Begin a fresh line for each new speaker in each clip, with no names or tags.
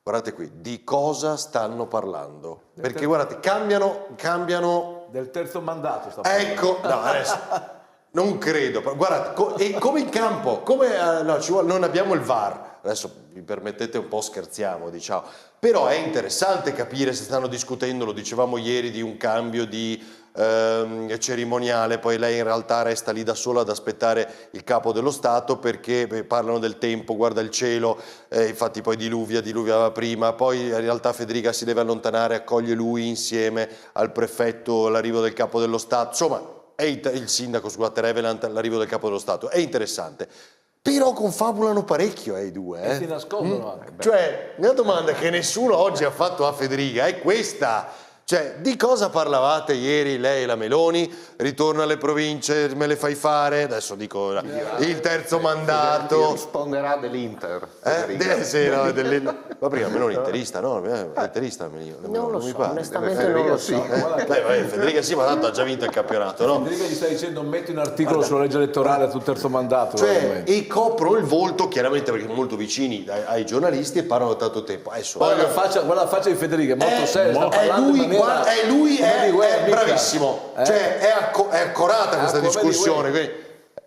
guardate qui, di cosa stanno parlando? Perché guardate, cambiano...
Del terzo mandato sta parlando.
Ecco, no, adesso... Non credo, guardate, e come in campo, non abbiamo il VAR, adesso mi permettete un po' scherziamo, diciamo, però è interessante capire se stanno discutendo, lo dicevamo ieri, di un cambio di cerimoniale, poi lei in realtà resta lì da sola ad aspettare il capo dello Stato perché parlano del tempo, guarda il cielo, infatti poi diluviava prima, poi in realtà Federica si deve allontanare, accoglie lui insieme al prefetto l'arrivo del capo dello Stato, insomma è il sindaco, scusate, Revelant, l'arrivo del capo dello Stato, è interessante. Però confabulano parecchio i due.
E si nascondono anche.
Cioè, la domanda che nessuno oggi ha fatto a Federica è questa. Cioè, di cosa parlavate ieri lei e la Meloni? Ritorno alle province, me le fai fare? Adesso dico il terzo mandato.
Risponderà dell'Inter.
Sì, no, ma prima Meloni interista, no? Interista,
Non lo
mi
so,
pare.
onestamente non lo so.
Federica sì, ma tanto ha già vinto il campionato, no?
Federica gli sta dicendo metti un articolo sulla legge elettorale sul terzo mandato.
Cioè, e coprono il volto, chiaramente perché sono molto vicini ai giornalisti e parlano da tanto tempo. Adesso,
Guarda la faccia di Federica, è molto seria, sta parlando in maniera...
lui è
mica.
bravissimo, cioè è accorata questa discussione, quindi,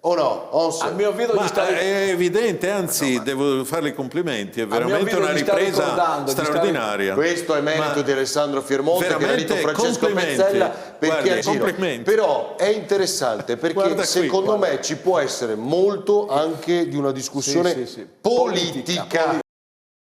o no?
A mio avviso gli sta...
È evidente, anzi devo farle i complimenti, è veramente una ripresa straordinaria.
Questo è merito di Alessandro Fiermonte, che ha detto Francesco Pezzella, perché però è interessante perché secondo me ci può essere molto anche di una discussione politica.